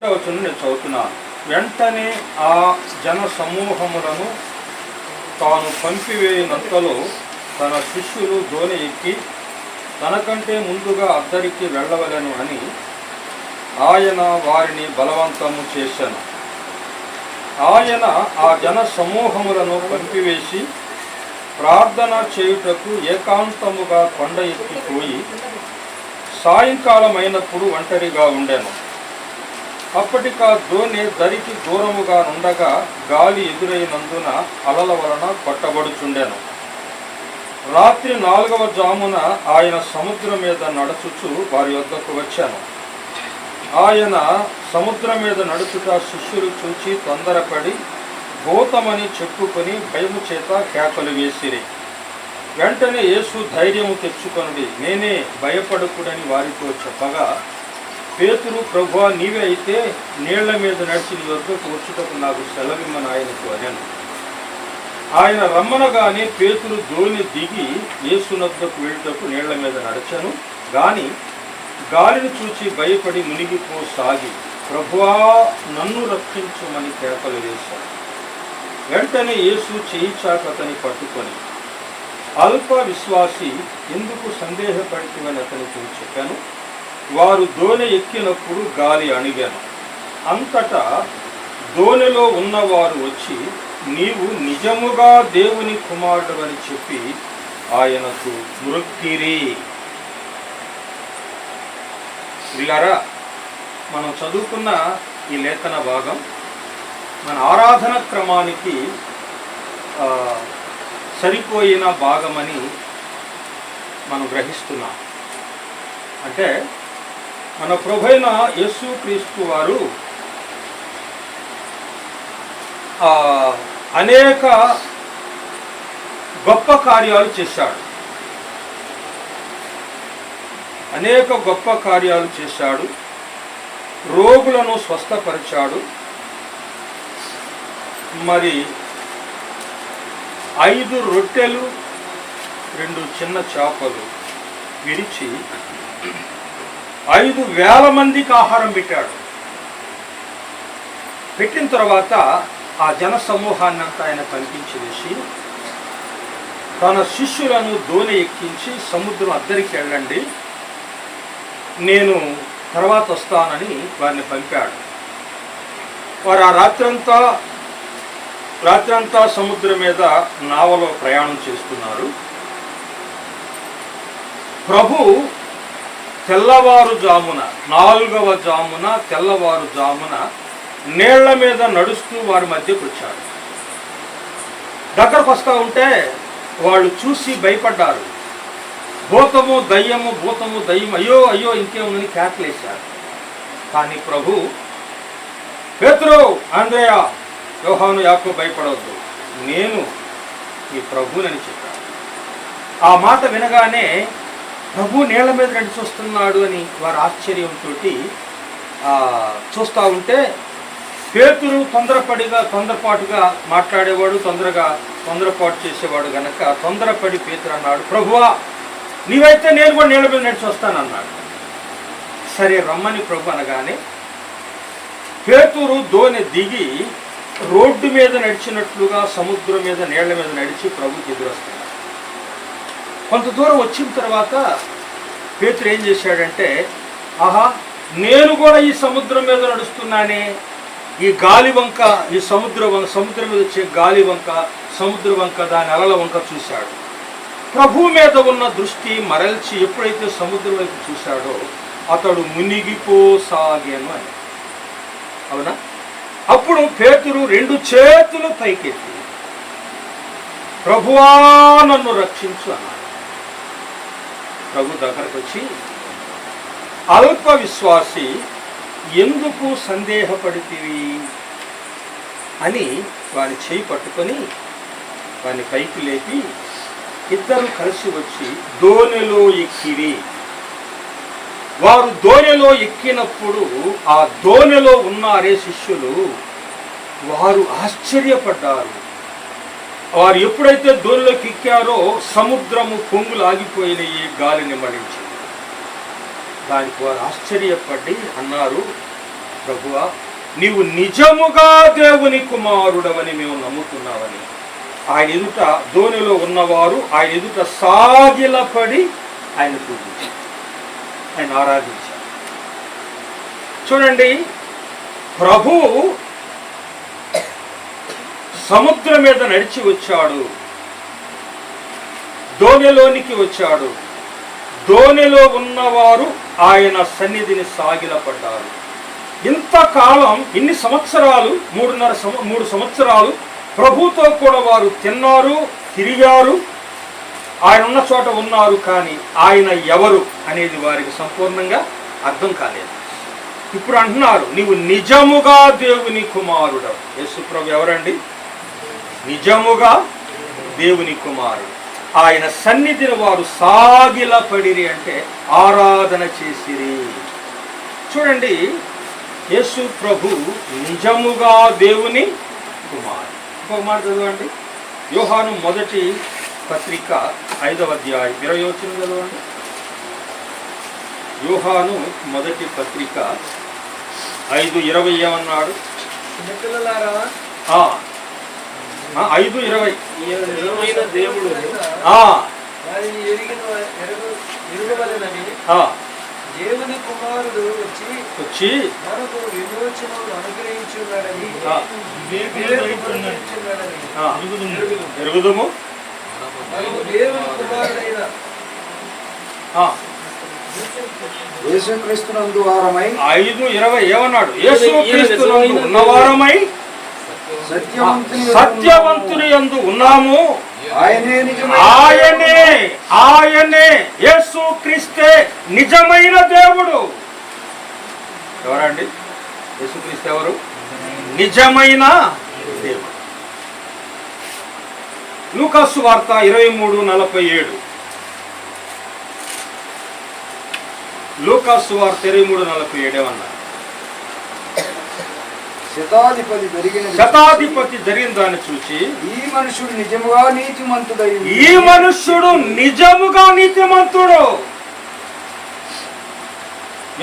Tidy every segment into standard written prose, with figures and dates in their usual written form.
నేను చదువుతున్నాను. వెంటనే ఆ జన సమూహములను తాను పంపివేయనంతలో తన శిష్యులు దోణి ఎక్కి తనకంటే ముందుగా అద్దరికి వెళ్ళవలెను అని ఆయన వారిని బలవంతము చేశాను. ఆయన ఆ జన సమూహములను పంపివేసి ప్రార్థన చేయుటకు ఏకాంతముగా కొండ ఎక్కిపోయి సాయంకాలం అయినప్పుడు ఒంటరిగా ఉండెను. అప్పటికా దోణి దరికి దూరముగా నుండగా గాలి ఎదురైనందున అలల వలన కొట్టబడుచుండెను. రాత్రి 4వ జామున ఆయన సముద్రం మీద నడుచుచు వారి వద్దకు వచ్చాను. ఆయన సముద్రం మీద నడుచుట శిష్యులు చూచి తొందరపడి భూతమని చెప్పుకొని భయము చేత కేకలు వేసిరి. వెంటనే యేసు ధైర్యము తెచ్చుకొనుడి, నేనే, భయపడకుడని వారితో చెప్పగా, పేతురు, ప్రభువా, నీవే అయితే నీళ్ల మీద నడిచి నీ వద్దకు వచ్చుటకు నాకు సెలవిమ్మని ఆయనకు అనెను. ఆయన రమ్మనగానే పేతురు దోణి దిగి యేసునొద్దకు వెళ్ళుటకు నీళ్ల మీద నడిచెను. గాని గాలిని చూచి భయపడి మునిగిపోసాగి, ప్రభువా, నన్ను రక్షించుమని కేకలు వేశాడు. వెంటనే యేసు చేయి చాపి అతని పట్టుకొని, అల్ప విశ్వాసి, ఎందుకు సందేహపడితివని అతనితో చెప్పాను. వారు దోణి ఎక్కినప్పుడు గాలి అణిగాను. అంతటా దోణిలో ఉన్నవారు వచ్చి, నీవు నిజముగా దేవుని కుమారుడవని చెప్పి ఆయనకు మ్రొక్కిరి. ప్రియులారా, మనం చదువుకున్న ఈ లేఖన భాగం మన ఆరాధన క్రమానికి సరిపోయిన భాగమని మనం గ్రహిస్తున్నాం. అంటే మన ప్రభువైన యేసుక్రీస్తు వారు అనేక గొప్ప కార్యాలు చేశాడు. అనేక గొప్ప కార్యాలు చేశాడు. రోగులను స్వస్థపరిచాడు. మరి 5 రొట్టెలు 2 చిన్న చేపలు విరిచి 5,000 మందికి ఆహారం పెట్టాడు. పెట్టిన తర్వాత ఆ జన సమూహాన్ని అంతా ఆయన పంపించి వేసి తన శిష్యులను దోణి ఎక్కించి సముద్రం అద్దరికి వెళ్ళండి, నేను తర్వాత వస్తానని వారిని పంపాడు. వారు ఆ రాత్రంతా సముద్రం మీద నావలో ప్రయాణం చేస్తున్నారు. ప్రభు తెల్లవారుజామున 4వ జామున తెల్లవారుజామున నీళ్ల మీద నడుస్తూ వారి మధ్యకు వచ్చాడు. దగ్గరకు వస్తూ ఉంటే వాళ్ళు చూసి భయపడ్డారు. భూతము దయ్యము, భూతము దయ్యం, అయ్యో అయ్యో ఇంకేముందని కేకలేశారు. కానీ ప్రభు, పేతురు, అంద్రేయ, యోహాను, యాకోబు, భయపడవద్దు, నేను ఈ ప్రభువునని చెప్పాడు. ఆ మాట వినగానే ప్రభు నీళ్ల మీద నడిచి వస్తున్నాడు అని వారు ఆశ్చర్యంతో చూస్తూ ఉంటే, పేతురు తొందరపాటుగా మాట్లాడేవాడు, తొందరపాటు చేసేవాడు గనక తొందరపడి పేతురు అన్నాడు, ప్రభువా, నీవైతే నేను కూడా నీళ్ళ మీద నడిచి వస్తానన్నాడు. సరే రమ్మని ప్రభు అనగానే పేతురు దోణి దిగి రోడ్డు మీద నడిచినట్లుగా సముద్రం మీద నీళ్ల మీద నడిచి ప్రభుకి ఎదురొస్తున్నాడు. కొంత దూరం వచ్చిన తర్వాత పేతురు ఏం చేశాడంటే, ఆహా, నేను కూడా ఈ సముద్రం మీద నడుస్తున్నానే, ఈ గాలి వంక, ఈ సముద్రం మీద వచ్చే గాలి వంక, సముద్ర వంక, దాని అలల వంక చూశాడు. ప్రభు మీద ఉన్న దృష్టి మరల్చి ఎప్పుడైతే సముద్రం వైపు చూశాడో అతడు మునిగిపోసాగాను అని. అవునా? అప్పుడు పేతురు 2 చేతులు పైకెత్తి, ప్రభువా, నన్ను రక్షించు అన్నాడు. ప్రభు దగ్గరకు వచ్చి, అల్ప విశ్వాసి, ఎందుకు సందేహపడితివి అని వారి చేయి పట్టుకొని వారిని పైకి లేపి ఇద్దరు కలిసి వచ్చి దోణిలో ఎక్కిరి. వారు దోణిలో ఎక్కినప్పుడు ఆ దోణిలో ఉన్నారే శిష్యులు, వారు ఆశ్చర్యపడ్డారు. వారు ఎప్పుడైతే దోణిలోకి ఎక్కారో సముద్రము పొంగులు ఆగిపోయినాయి, గాలిని మళ్ళించింది. దానికి వారు ఆశ్చర్యపడి అన్నారు, ప్రభువా, నీవు నిజముగా దేవుని కుమారుడవని మేము నమ్ముతున్నావని ఆయన ఎదుట ధోనిలో ఉన్నవారు ఆయన ఎదుట సాగిలపడి ఆయన పూజించారు, ఆయన ఆరాధించారు. చూడండి, ప్రభువు సముద్రం మీద నడిచి వచ్చాడు, ధోనిలోనికి వచ్చాడు. ధోనిలో ఉన్నవారు ఆయన సన్నిధిని సాగిలపడ్డారు. ఇంతకాలం ఇన్ని సంవత్సరాలు, 3 సంవత్సరాలు ప్రభుతో కూడా వారు తిన్నారు, తిరిగారు, ఆయన ఉన్న చోట ఉన్నారు. కానీ ఆయన ఎవరు అనేది వారికి సంపూర్ణంగా అర్థం కాలేదు. ఇప్పుడు అంటున్నారు, నీవు నిజముగా దేవుని కుమారుడు. యేసు ప్రభు ఎవరండి? నిజముగా దేవుని కుమారుడు. ఆయన సన్నిధిని వారు సాగిలపడిరి అంటే ఆరాధన చేసిరి. చూడండి, యేసు ప్రభు నిజముగా దేవుని కుమారుడు. ఇంకొక మాట చదవండి, యోహాను మొదటి పత్రిక 5వ అధ్యాయం 20వ వచనం చదవండి. యోహాను మొదటి పత్రిక 5:20 ఏమన్నాడు? 5:20 దేవుడు దేవుని కుమారుడు వచ్చి మనకు విమోచనను అనుగ్రహించున్నాడని ఎరుగుదుము. దేవుని కుమారుడైన యేసుక్రీస్తునందు వారమై 5:20 ఏమన్నాడు? యేసుక్రీస్తునందు ఉన్నవారమై సత్యవంతుని యందు ఉన్నాము. ఆయనే యేసుక్రీస్తే నిజమైన దేవుడు. ఎవరండి? యేసుక్రీస్తు ఎవరు? నిజమైన దేవుడు. లూకాసు వార్త 23:47. లూకాసు వార్త 23:47 ఏమన్నా? శతాధిపతి జరిగిన దాన్ని చూసి ఈ మనుషుడు నిజముగా నీతిమంతుడు.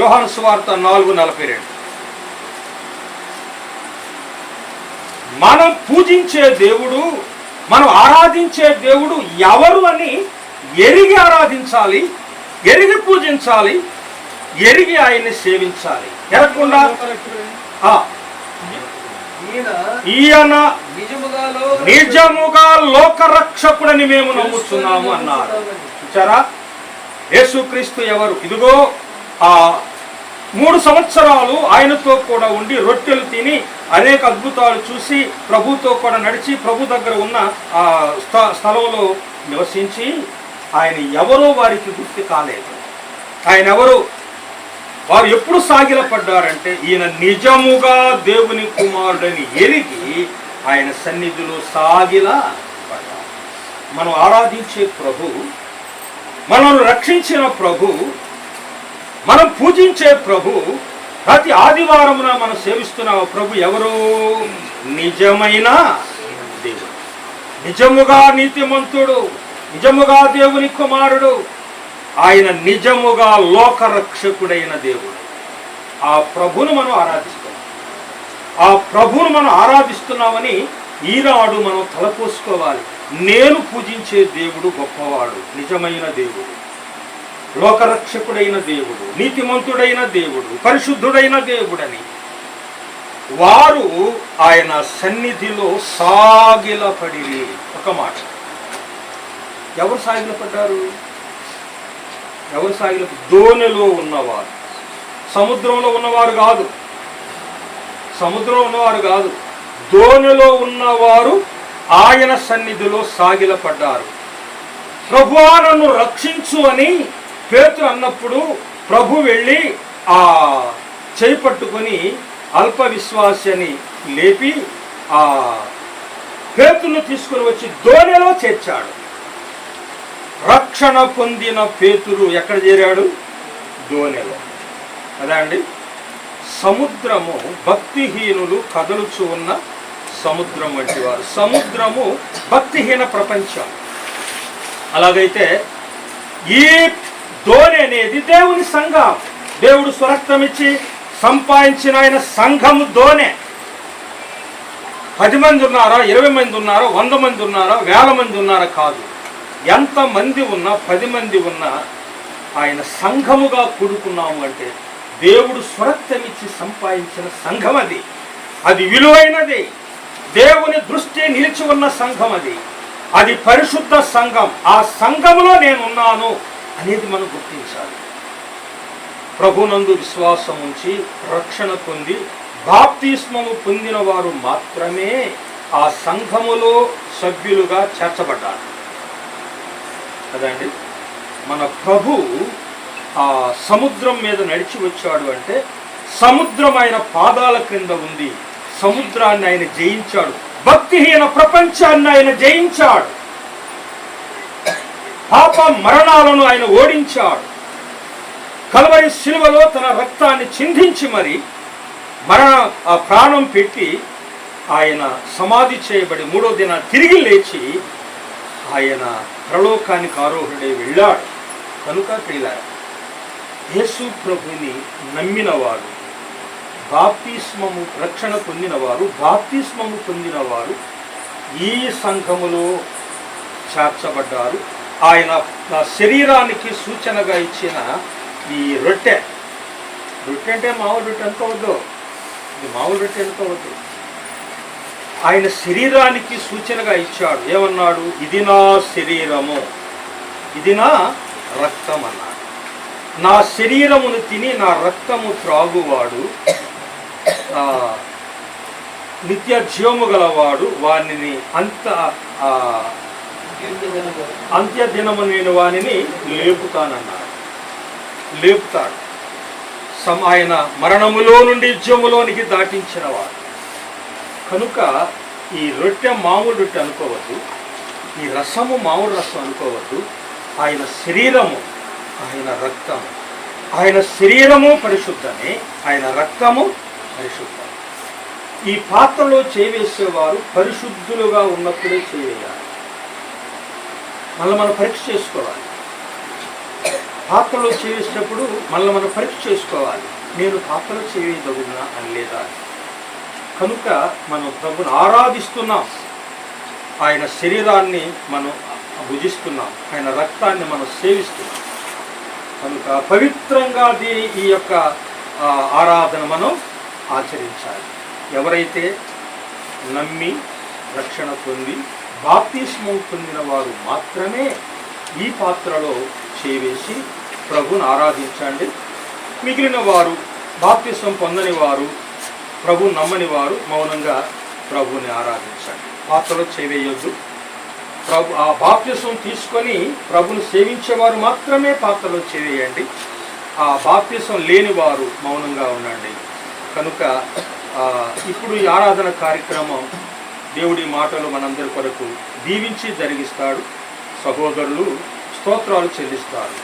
యోహాను సువార్త 4:42. మనం పూజించే దేవుడు, మనం ఆరాధించే దేవుడు ఎవరు అని ఎరిగి ఆరాధించాలి, ఎరిగి పూజించాలి, ఎరిగి ఆయన్ని సేవించాలి. ఎరగకుండా ఈయన నిజముగా లోకరక్షకుడని మేము నమ్ముతున్నాము అన్నారు. చూచారా, యేసుక్రీస్తు ఎవరు? ఇదిగో 3 సంవత్సరాలు ఆయనతో కూడా ఉండి రొట్టెలు తిని అనేక అద్భుతాలు చూసి ప్రభుతో కూడా నడిచి ప్రభు దగ్గర ఉన్న ఆ స్థలంలో నివసించి ఆయన ఎవరో వారికి గుర్తు కాలేదు. ఆయన ఎవరు? వారు ఎప్పుడు సాగిలపడ్డారంటే ఈయన నిజముగా దేవుని కుమారుడని ఎరిగి ఆయన సన్నిధిలో సాగిలపడ్డారు. మనం ఆరాధించే ప్రభు, మనల్ని రక్షించిన ప్రభు, మనం పూజించే ప్రభు, ప్రతి ఆదివారమున మనం సేవిస్తున్న ప్రభు ఎవరు? నిజమైన దేవుడు, నిజముగా నీతిమంతుడు, నిజముగా దేవుని కుమారుడు. ఆయన నిజముగా లోకరక్షకుడైన దేవుడు. ఆ ప్రభువును మనం ఆరాధిస్తున్నాం. ఆ ప్రభువును మనం ఆరాధిస్తున్నామని ఈనాడు మనం తలపోసుకోవాలి. నేను పూజించే దేవుడు గొప్పవాడు, నిజమైన దేవుడు, లోకరక్షకుడైన దేవుడు, నీతిమంతుడైన దేవుడు, పరిశుద్ధుడైన దేవుడని వారు ఆయన సన్నిధిలో సాగిలపడిరి. ఒక మాట, ఎవరు సాగిలపడ్డారు? ఎవరు సాగిలపడ్డారు? ధోనిలో ఉన్నవారు, సముద్రంలో ఉన్నవారు కాదు, సముద్రంలో ఉన్నవారు కాదు, ధోనిలో ఉన్నవారు ఆయన సన్నిధిలో సాగిలపడ్డారు. ప్రభువా నన్ను రక్షించు అని పేతురు అన్నప్పుడు ప్రభు వెళ్ళి ఆ చేయి పట్టుకొని అల్ప విశ్వాసిని లేపి ఆ పేతురును తీసుకుని వచ్చి ధోనిలో చేర్చాడు. రక్షణ పొందిన పేతురు ఎక్కడ చేరాడు? ధోనిలో. అదే అండి, సముద్రము భక్తిహీనులు కదలుచు ఉన్న సముద్రం వంటి వారు. సముద్రము భక్తిహీన ప్రపంచం. అలాగైతే ఈ ధోని అనేది దేవుని సంఘం. దేవుడు స్వరక్తం ఇచ్చి సంపాదించిన ఆయన సంఘము దోనె. 10 మంది ఉన్నారా, 20 మంది ఉన్నారా, 100 మంది ఉన్నారా, 1000 మంది ఉన్నారా కాదు. ఎంతమంది ఉన్నా, 10 మంది ఉన్నా ఆయన సంఘముగా కూడుకున్నాము అంటే దేవుడు స్వరక్తమిచ్చి సంపాదించిన సంఘం అది. అది విలువైనది. దేవుని దృష్టి నిలిచి ఉన్న సంఘం అది. అది పరిశుద్ధ సంఘం. ఆ సంఘములో నేనున్నాను అనేది మనం గుర్తించాలి. ప్రభునందు విశ్వాసం ఉంచి రక్షణ పొంది బాప్తిస్మము పొందిన వారు మాత్రమే ఆ సంఘములో సభ్యులుగా చేర్చబడ్డారు కదండి. మన ప్రభు ఆ సముద్రం మీద నడిచి వచ్చాడు అంటే సముద్రం ఆయన పాదాల క్రింద ఉంది. సముద్రాన్ని ఆయన జయించాడు. భక్తిహీన ప్రపంచాన్ని ఆయన జయించాడు. పాప మరణాలను ఆయన ఓడించాడు. కల్వరి శిలువలో తన రక్తాన్ని చిందించి మరి ఆ ప్రాణం పెట్టి ఆయన సమాధి చేయబడి 3వ దినాన్ని తిరిగి లేచి ఆయన పరలోకానికి ఆరోహుడై వెళ్ళాడు. కనుక ప్రియులారా, యేసు ప్రభుని నమ్మినవారు, బాప్తిస్మము రక్షణ పొందినవారు, బాప్తిస్మము పొందినవారు ఈ సంఘములో చేర్చబడ్డారు. ఆయన శరీరానికి సూచనగా ఇచ్చిన ఈ రొట్టె అంటే మామూలు రొట్టె అనుకోవద్దు. ఇది మామూలు రొట్టె అనుకోవద్దు. ఆయన శరీరానికి సూచనగా ఇచ్చాడు. ఏమన్నాడు? ఇది నా శరీరము, ఇది నా రక్తం అన్నాడు. నా శరీరమును తిని నా రక్తము త్రాగువాడు నిత్య జీవము గలవాడు, వానిని అంత్యదినము నేను వానిని లేపుతానన్నాడు. లేపుతాడు. ఆయన మరణములో నుండి జీవములోనికి దాటించినవాడు. కనుక ఈ రొట్టె మామూలు రొట్టె అనుకోవద్దు, ఈ రసము మామూలు రసం అనుకోవద్దు. ఆయన శరీరము, ఆయన రక్తము. ఆయన శరీరము పరిశుద్ధమే, ఆయన రక్తము పరిశుద్ధం. ఈ పాత్రలో చేవేసేవారు పరిశుద్ధులుగా ఉన్నప్పుడే చేయాలి. మళ్ళీ మనం పరీక్ష చేసుకోవాలి. పాత్రలో చేసేటప్పుడు మళ్ళీ మనం పరీక్ష చేసుకోవాలి. నేను పాత్రలో చేయదగునా అని లేదా. కనుక మనం ప్రభుని ఆరాధిస్తున్నాం, ఆయన శరీరాన్ని మనం భుజిస్తున్నాం, ఆయన రక్తాన్ని మనం సేవిస్తున్నాం. కనుక పవిత్రంగా ఈ యొక్క ఆరాధన మనం ఆచరించాలి. ఎవరైతే నమ్మి రక్షణ పొంది బాప్తిస్మం పొందిన వారు మాత్రమే ఈ పాత్రలో చేవేసి ప్రభుని ఆరాధించండి. మిగిలిన వారు, బాప్తిస్మం పొందని వారు, ప్రభు నమ్మని వారు మౌనంగా ప్రభుని ఆరాధించండి. పాత్రలో చేవేయొద్దు. ప్రభు ఆ బాప్తిస్మం తీసుకొని ప్రభుని సేవించేవారు మాత్రమే పాత్రలో చేవేయండి. ఆ బాప్తిస్మం లేని వారు మౌనంగా ఉండండి. కనుక ఇప్పుడు ఈ ఆరాధన కార్యక్రమం దేవుడి మాటలు మనందరి కొరకు దీవించి జరిగిస్తాడు. సహోదరులు స్తోత్రాలు చెల్లిస్తారు.